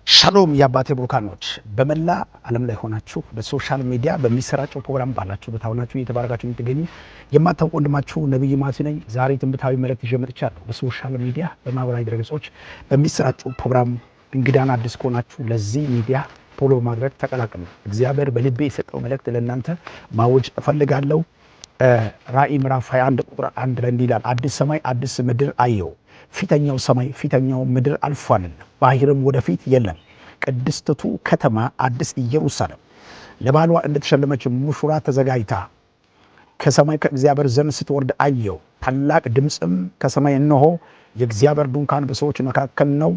ሻሎም የአባቴ ብሩካኖች በመላ ዓለም ላይ ሆናችሁ በሶሻል ሚዲያ በሚሰራጨው ፕሮግራም ባላችሁ በታውናችሁ እየተባረካችሁ የምትገኙ የማታውቁ ወንድማችሁ ነብይ ማቲ ነኝ። ዛሬ ትንቢታዊ መልእክት ይዤ መጥቻለሁ። በሶሻል ሚዲያ በማህበራዊ ድረገጾች በሚሰራጨው ፕሮግራም እንግዳና አዲስ ከሆናችሁ ለዚህ ሚዲያ ፎሎ ማድረግ ተቀላቀሉ። እግዚአብሔር በልቤ የሰጠው መልእክት ለእናንተ ማወጅ እፈልጋለሁ። ራእይ ምዕራፍ 21 ቁጥር 1 ላይ እንዲህ ይላል፣ አዲስ ሰማይ አዲስ ምድር አየሁ፣ ፊተኛው ሰማይ ፊተኛው ምድር አልፏልና ባህርም ወደፊት የለም። ቅድስቲቱ ከተማ አዲስ ኢየሩሳሌም ለባሏ እንደተሸለመች ሙሽራ ተዘጋጅታ ከሰማይ ከእግዚአብሔር ዘንድ ስትወርድ አየሁ። ታላቅ ድምፅም ከሰማይ እነሆ የእግዚአብሔር ድንኳን በሰዎች መካከል ነው፣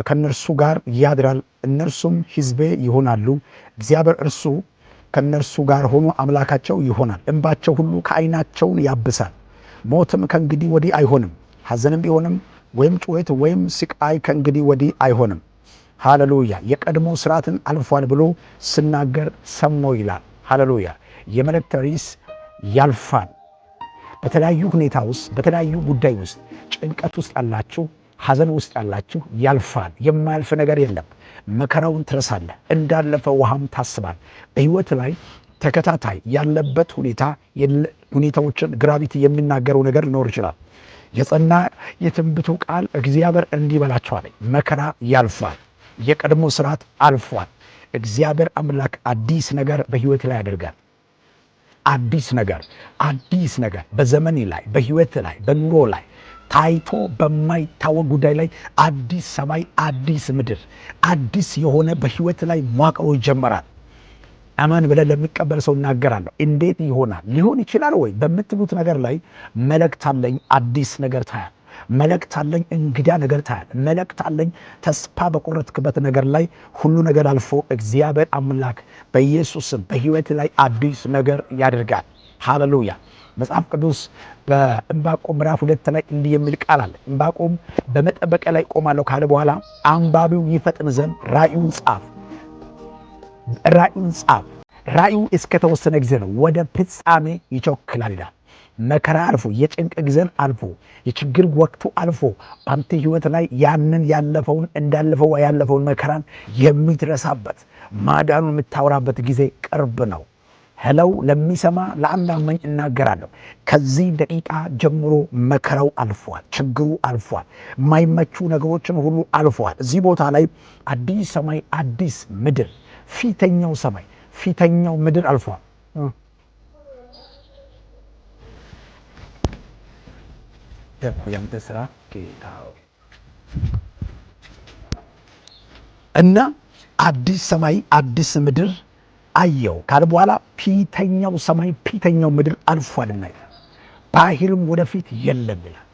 ከነርሱ ጋር ያድራል፣ እነርሱም ሕዝቤ ይሆናሉ። እግዚአብሔር እርሱ ከነርሱ ጋር ሆኖ አምላካቸው ይሆናል። እንባቸው ሁሉ ከዓይናቸውን ያብሳል። ሞትም ከእንግዲህ ወዲህ አይሆንም፣ ሐዘንም ቢሆንም ወይም ጩኸት ወይም ስቃይ ከእንግዲህ ወዲህ አይሆንም። ሃሌሉያ! የቀድሞ ስርዓትን አልፏል ብሎ ስናገር ሰማሁ ይላል። ሃሌሉያ! የመልእክት ርዕስ ያልፋል። በተለያዩ ሁኔታ ውስጥ በተለያዩ ጉዳይ ውስጥ ጭንቀት ውስጥ ያላችሁ፣ ሐዘን ውስጥ ያላችሁ ያልፋል። የማያልፍ ነገር የለም። መከራውን ትረሳለህ፣ እንዳለፈ ውሃም ታስባል። በህይወት ላይ ተከታታይ ያለበት ሁኔታዎችን ግራቪቲ የሚናገረው ነገር ሊኖር ይችላል። የጸና የትንቢቱ ቃል እግዚአብሔር እንዲህ በላቸዋል፣ መከራ ያልፋል፣ የቀድሞ ስርዓት አልፏል። እግዚአብሔር አምላክ አዲስ ነገር በህይወት ላይ ያደርጋል። አዲስ ነገር በዘመን ላይ በህይወት ላይ በኑሮ ላይ ታይቶ በማይታወቅ ጉዳይ ላይ አዲስ ሰማይ አዲስ ምድር አዲስ የሆነ በህይወት ላይ መዋቅሮ ይጀመራል። አማን ብለን ለሚቀበል ሰው እናገራለሁ። እንዴት ይሆናል? ሊሆን ይችላል ወይ በምትሉት ነገር ላይ መልእክት አለኝ። አዲስ ነገር ታያል። መልእክት አለኝ። እንግዳ ነገር ታያል። መልእክት አለኝ። ተስፋ በቆረጥክበት ነገር ላይ ሁሉ ነገር አልፎ እግዚአብሔር አምላክ በኢየሱስም በህይወት ላይ አዲስ ነገር ያደርጋል። ሃሌሉያ! መጽሐፍ ቅዱስ በዕንባቆም ምዕራፍ 2 ላይ እንዲህ የሚል ቃል አለ። ዕንባቆም በመጠበቂያ ላይ ቆማለሁ ካለ በኋላ አንባቢው ይፈጥን ዘንድ ራእዩን ጻፍ። ራእዩ እስከተወሰነ ጊዜ ነው፣ ወደ ፍጻሜ ይቸኩላል ይላል። መከራ አልፎ የጭንቅ ጊዜን አልፎ የችግር ወቅቱ አልፎ በአንተ ህይወት ላይ ያንን ያለፈውን መከራን የምትረሳበት ማዳኑን የምታወራበት ጊዜ ቅርብ ነው። ሄለው ለሚሰማ ለአንድ አማኝ እናገራለሁ። ከዚህ ደቂቃ ጀምሮ መከራው አልፏል፣ ችግሩ አልፏል፣ የማይመቹ ነገሮችን ሁሉ አልፏል። እዚህ ቦታ ላይ አዲስ ሰማይ አዲስ ምድር ፊተኛው ሰማይ ፊተኛው ምድር አልፏል። እና አዲስ ሰማይ አዲስ ምድር አየው ካለ በኋላ ፊተኛው ሰማይ ፊተኛው ምድር አልፏልና ባህርም ወደፊት የለም ይላል።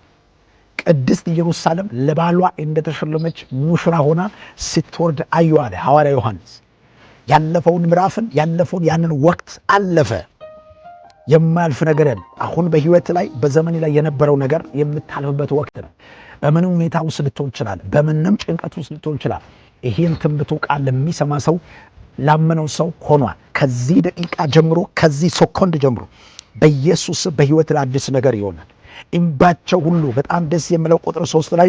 ቅድስት ኢየሩሳሌም ለባሏ እንደተሸለመች ሙሽራ ሆና ስትወርድ አየሁ አለ ሐዋርያ ዮሐንስ። ያለፈውን ምዕራፍን ያንን ወቅት አለፈ። የማያልፍ ነገር የለም። አሁን በህይወት ላይ በዘመን ላይ የነበረው ነገር የምታልፍበት ወቅት ነው። በምንም ሁኔታ ውስጥ ልትሆን ይችላል። በምንም ጭንቀት ውስጥ ልትሆን ይችላል። ይሄን ትንቢቱ ቃል ለሚሰማ ሰው ላመነው ሰው ሆኗል። ከዚህ ደቂቃ ጀምሮ ከዚህ ሰኮንድ ጀምሮ በኢየሱስ በህይወት ላይ አዲስ ነገር ይሆናል። እንባቸው ሁሉ በጣም ደስ የሚለው ቁጥር 3 ላይ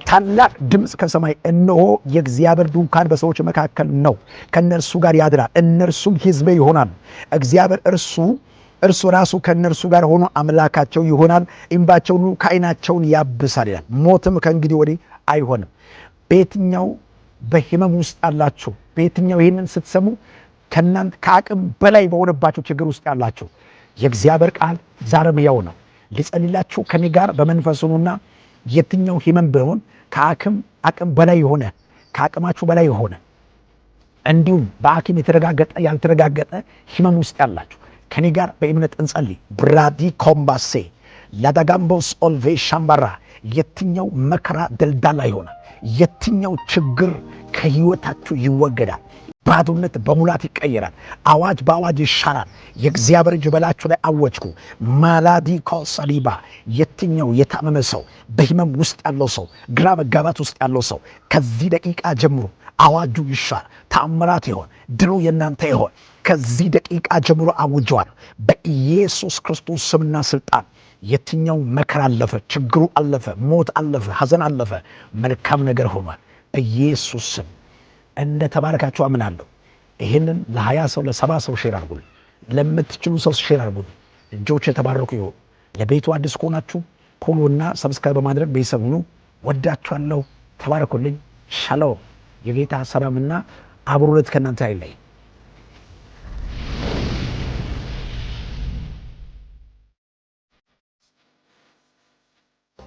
ታላቅ ድምፅ ከሰማይ እነሆ የእግዚአብሔር ድንኳን በሰዎች መካከል ነው፣ ከነርሱ ጋር ያድራል፣ እነርሱም ሕዝቤ ይሆናል። እግዚአብሔር እርሱ ራሱ ከነርሱ ጋር ሆኖ አምላካቸው ይሆናል። እንባቸው ሁሉ ከዓይናቸውን ያብሳል ይላል። ሞትም ከእንግዲህ ወዲህ አይሆንም። በየትኛው በህመም ውስጥ ያላችሁ፣ በየትኛው ይህንን ስትሰሙ ከእናንተ ከአቅም በላይ በሆነባቸው ችግር ውስጥ ያላችሁ የእግዚአብሔር ቃል ዛሬም ያው ነው። ሊጸልላችሁ ከኔ ጋር በመንፈስ ሁኑና የትኛው ህመም ቢሆን ከአቅም በላይ የሆነ ከአቅማችሁ በላይ የሆነ እንዲሁም በሐኪም የተረጋገጠ ያልተረጋገጠ ህመም ውስጥ ያላችሁ ከኔ ጋር በእምነት እንጸልይ። ብራዲ ኮምባሴ ላዳጋምቦስ ኦልቬ ሻምባራ የትኛው መከራ ደልዳላ ይሆናል። የትኛው ችግር ከህይወታችሁ ይወገዳል። ባዶነት በሙላት ይቀየራል። አዋጅ በአዋጅ ይሻራል። የእግዚአብሔር እጅ በላችሁ ላይ አወጅኩ። ማላዲ ኮሰሊባ የትኛው የታመመ ሰው፣ በህመም ውስጥ ያለው ሰው፣ ግራ መጋባት ውስጥ ያለው ሰው ከዚህ ደቂቃ ጀምሮ አዋጁ ይሻር። ተአምራት ይሆን፣ ድሉ የእናንተ ይሆን። ከዚህ ደቂቃ ጀምሮ አውጀዋል በኢየሱስ ክርስቶስ ስምና ስልጣን። የትኛው መከራ አለፈ፣ ችግሩ አለፈ፣ ሞት አለፈ፣ ሐዘን አለፈ፣ መልካም ነገር ሆኗል በኢየሱስ ስም። እንደ ተባረካችሁ አምናለሁ። ይህንን ለ20 ሰው ለ70 ሰው ሼር አድርጉልኝ። ለምትችሉ ሰው ሼር አድርጉልኝ። እጆች የተባረኩ ይሁን። ለቤቱ አዲስ ከሆናችሁ ፎሎ እና ሰብስክራይብ በማድረግ ቤተሰብ ሁኑ። ወዳችኋለሁ። ተባረኩልኝ። ሻሎም። የጌታ ሰላምና አብሮነት ከእናንተ አይለይ።